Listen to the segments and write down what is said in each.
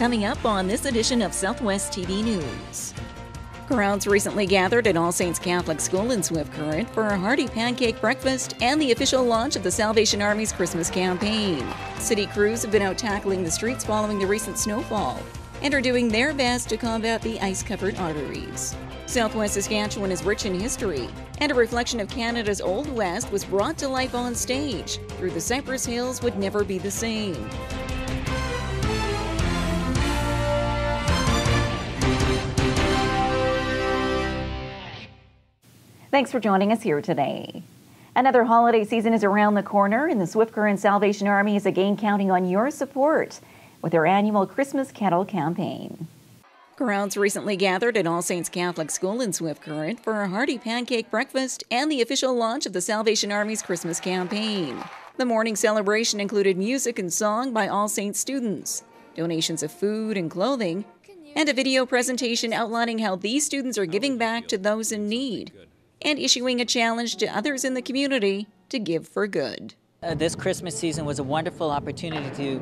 Coming up on this edition of Southwest TV News. Crowds recently gathered at All Saints Catholic School in Swift Current for a hearty pancake breakfast and the official launch of the Salvation Army's Christmas campaign. City crews have been out tackling the streets following the recent snowfall and are doing their best to combat the ice-covered arteries. Southwest Saskatchewan is rich in history, and a reflection of Canada's Old West was brought to life on stage through the Cypress Hills Would Never Be the Same. Thanks for joining us here today. Another holiday season is around the corner, and the Swift Current Salvation Army is again counting on your support with their annual Christmas Kettle Campaign. Crowds recently gathered at All Saints Catholic School in Swift Current for a hearty pancake breakfast and the official launch of the Salvation Army's Christmas campaign. The morning celebration included music and song by All Saints students, donations of food and clothing, and a video presentation outlining how these students are giving back to those in need and issuing a challenge to others in the community to give for good. This Christmas season was a wonderful opportunity to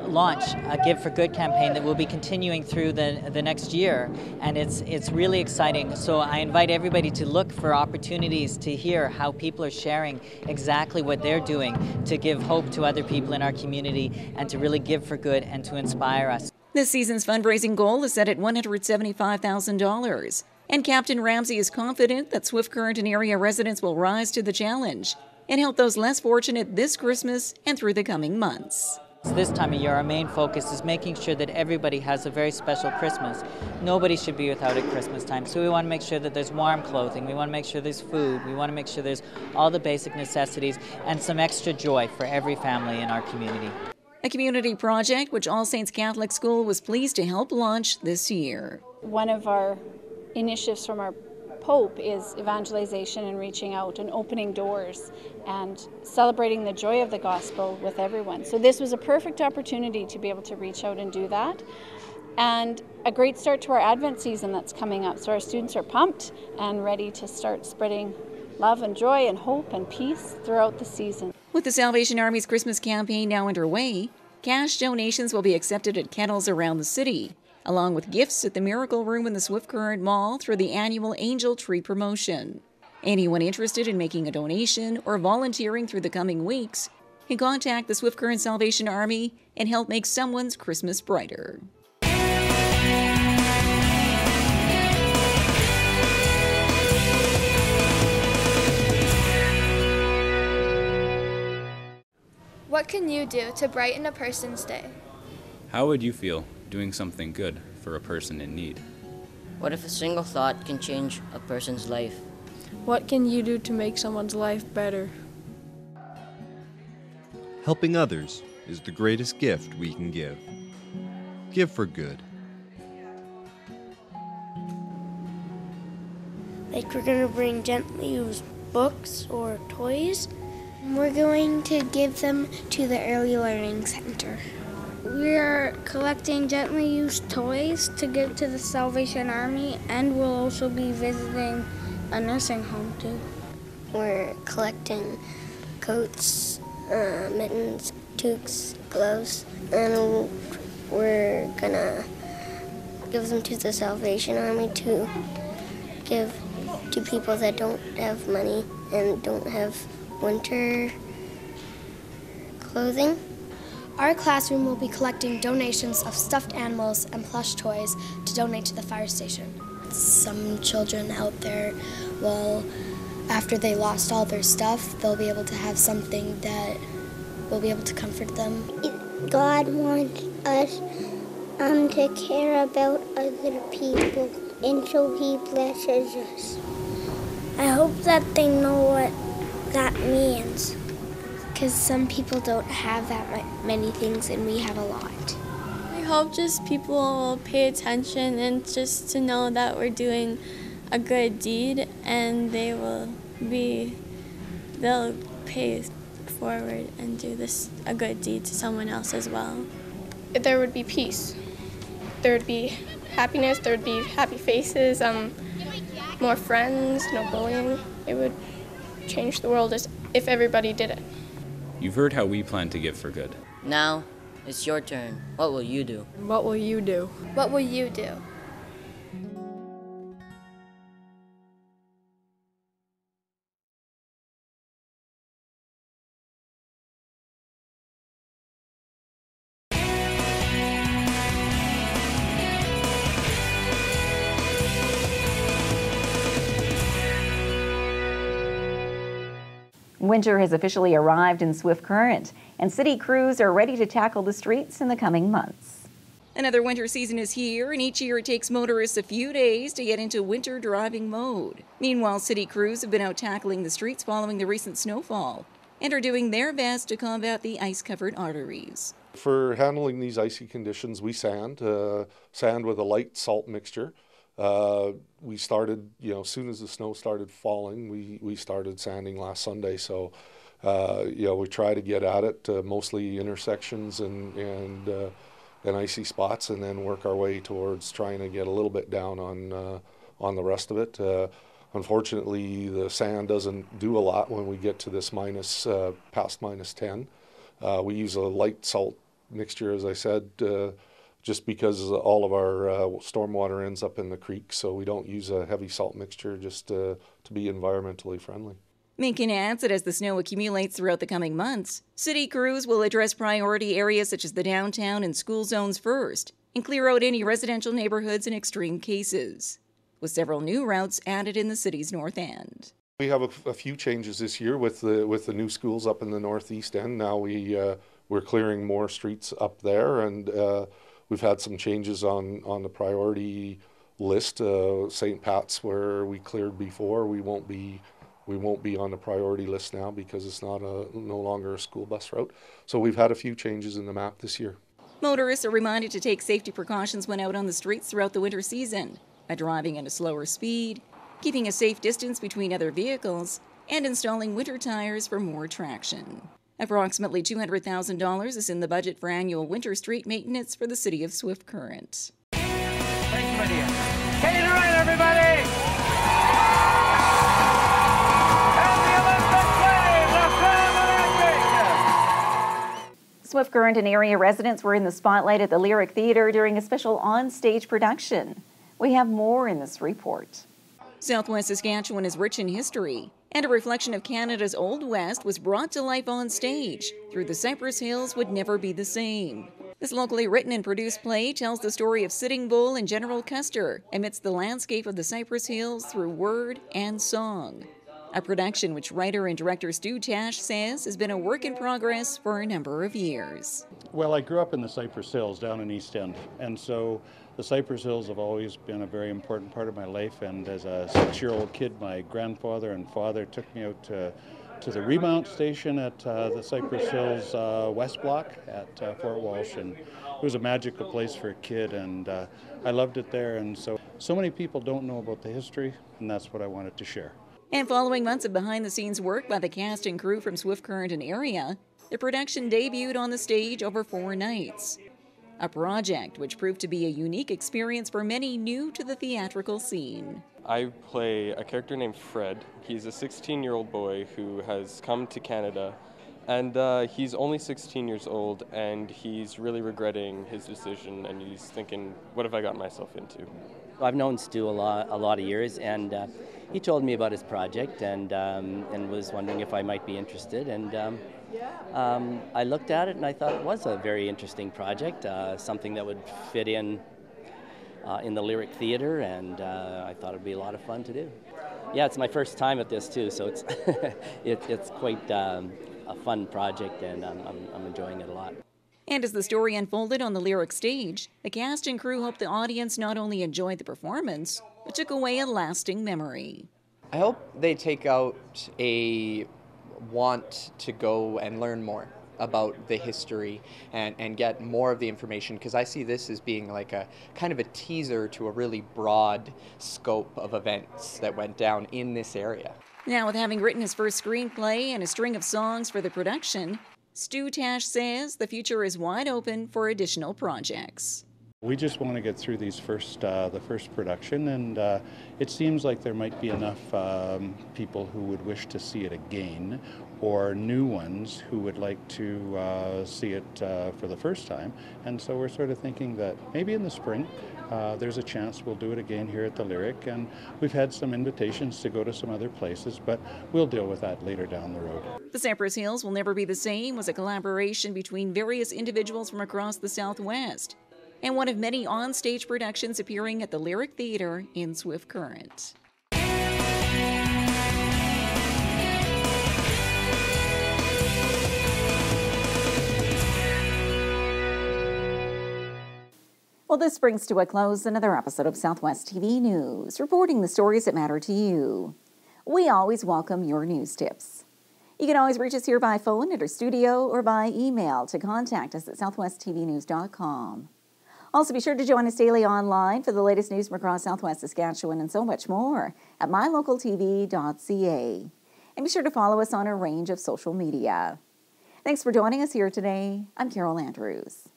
launch a Give for Good campaign that will be continuing through the next year, and it's really exciting. So I invite everybody to look for opportunities to hear how people are sharing exactly what they're doing to give hope to other people in our community and to really give for good and to inspire us. This season's fundraising goal is set at $175,000. And Captain Ramsey is confident that Swift Current and area residents will rise to the challenge and help those less fortunate this Christmas and through the coming months. This time of year, our main focus is making sure that everybody has a very special Christmas. Nobody should be without at Christmas time, so we want to make sure that there's warm clothing, we want to make sure there's food, we want to make sure there's all the basic necessities and some extra joy for every family in our community. A community project which All Saints Catholic School was pleased to help launch this year. One of our initiatives from our Pope is evangelization and reaching out and opening doors and celebrating the joy of the gospel with everyone. So this was a perfect opportunity to be able to reach out and do that, and a great start to our Advent season that's coming up. So our students are pumped and ready to start spreading love and joy and hope and peace throughout the season. With the Salvation Army's Christmas campaign now underway, cash donations will be accepted at kettles around the city, along with gifts at the Miracle Room in the Swift Current Mall through the annual Angel Tree promotion. Anyone interested in making a donation or volunteering through the coming weeks can contact the Swift Current Salvation Army and help make someone's Christmas brighter. What can you do to brighten a person's day? How would you feel doing something good for a person in need? What if a single thought can change a person's life? What can you do to make someone's life better? Helping others is the greatest gift we can give. Give for good. Like, we're going to bring gently used books or toys. We're going to give them to the Early Learning Center. We are collecting gently used toys to give to the Salvation Army, and we'll also be visiting a nursing home too. We're collecting coats, mittens, toques, gloves, and we're gonna give them to the Salvation Army to give to people that don't have money and don't have winter clothing. Our classroom will be collecting donations of stuffed animals and plush toys to donate to the fire station. Some children out there, well, after they lost all their stuff, they'll be able to have something that will be able to comfort them. God wants us to care about other people, and so He blesses us. I hope that they know what that means, because some people don't have that many things and we have a lot. I hope just people will pay attention and just to know that we're doing a good deed, and they'll pay forward and do a good deed to someone else as well. There would be peace. There would be happiness, there would be happy faces, more friends, no bullying. It would change the world if everybody did it. You've heard how we plan to give for good. Now, It's your turn. What will you do? What will you do? What will you do? Winter has officially arrived in Swift Current, and city crews are ready to tackle the streets in the coming months. Another winter season is here, and each year it takes motorists a few days to get into winter driving mode. Meanwhile, city crews have been out tackling the streets following the recent snowfall and are doing their best to combat the ice-covered arteries. For handling these icy conditions, we sand with a light salt mixture. We started, as soon as the snow started falling, we started sanding last Sunday. So, we try to get at it, mostly intersections and icy spots, and then work our way towards trying to get a little bit down on the rest of it. Unfortunately, the sand doesn't do a lot when we get to this past minus 10. We use a light salt mixture, as I said, just because all of our stormwater ends up in the creek, so we don't use a heavy salt mixture just to be environmentally friendly. Minkin adds that as the snow accumulates throughout the coming months, city crews will address priority areas such as the downtown and school zones first and clear out any residential neighborhoods in extreme cases, with several new routes added in the city's north end. We have a few changes this year with the new schools up in the northeast end. Now we're clearing more streets up there, and we've had some changes on the priority list. St. Pat's, where we cleared before, we won't be on the priority list now because it's no longer a school bus route. So we've had a few changes in the map this year. Motorists are reminded to take safety precautions when out on the streets throughout the winter season by driving at a slower speed, keeping a safe distance between other vehicles, and installing winter tires for more traction. Approximately $200,000 is in the budget for annual winter street maintenance for the city of Swift Current. Thanks, Lydia. Take it right, everybody! Swift Current and area residents were in the spotlight at the Lyric Theatre during a special on-stage production. We have more in this report. Southwest Saskatchewan is rich in history, and a reflection of Canada's Old West was brought to life on stage through the Cypress Hills Would Never Be the Same. This locally written and produced play tells the story of Sitting Bull and General Custer amidst the landscape of the Cypress Hills through word and song. A production which writer and director Stu Tash says has been a work in progress for a number of years. Well, I grew up in the Cypress Hills down in East End, and so the Cypress Hills have always been a very important part of my life. And as a 6-year-old kid, my grandfather and father took me out to the remount station at the Cypress Hills West Block at Fort Walsh, and it was a magical place for a kid, and I loved it there. And so many people don't know about the history, and that's what I wanted to share. And following months of behind-the-scenes work by the cast and crew from Swift Current and area, the production debuted on the stage over 4 nights. A project which proved to be a unique experience for many new to the theatrical scene. I play a character named Fred. He's a 16-year-old boy who has come to Canada, and he's only 16 years old, and he's really regretting his decision, and he's thinking, what have I gotten myself into? I've known Stu a lot of years, and he told me about his project and was wondering if I might be interested. And I looked at it and I thought it was a very interesting project, something that would fit in the Lyric Theatre, and I thought it would be a lot of fun to do. Yeah, it's my first time at this too, so it's it's quite a fun project, and I'm enjoying it a lot. And as the story unfolded on the Lyric stage, the cast and crew hoped the audience not only enjoyed the performance, but took away a lasting memory. I hope they take out a want to go and learn more about the history and get more of the information, because I see this as being like a kind of a teaser to a really broad scope of events that went down in this area. Now, with having written his first screenplay and a string of songs for the production, Stu Tash says the future is wide open for additional projects. We just want to get through these the first production, and it seems like there might be enough people who would wish to see it again, or new ones who would like to see it for the first time. And so we're sort of thinking that maybe in the spring there's a chance we'll do it again here at the Lyric, and we've had some invitations to go to some other places, but we'll deal with that later down the road. The Cypress Hills Will Never Be the Same was a collaboration between various individuals from across the Southwest, and one of many on-stage productions appearing at the Lyric Theater in Swift Current. Well, this brings to a close another episode of Southwest TV News, reporting the stories that matter to you. We always welcome your news tips. You can always reach us here by phone at our studio or by email to contact us at southwesttvnews.com. Also, be sure to join us daily online for the latest news from across Southwest Saskatchewan and so much more at MyLocalTV.ca. And be sure to follow us on a range of social media. Thanks for joining us here today. I'm Carol Andrews.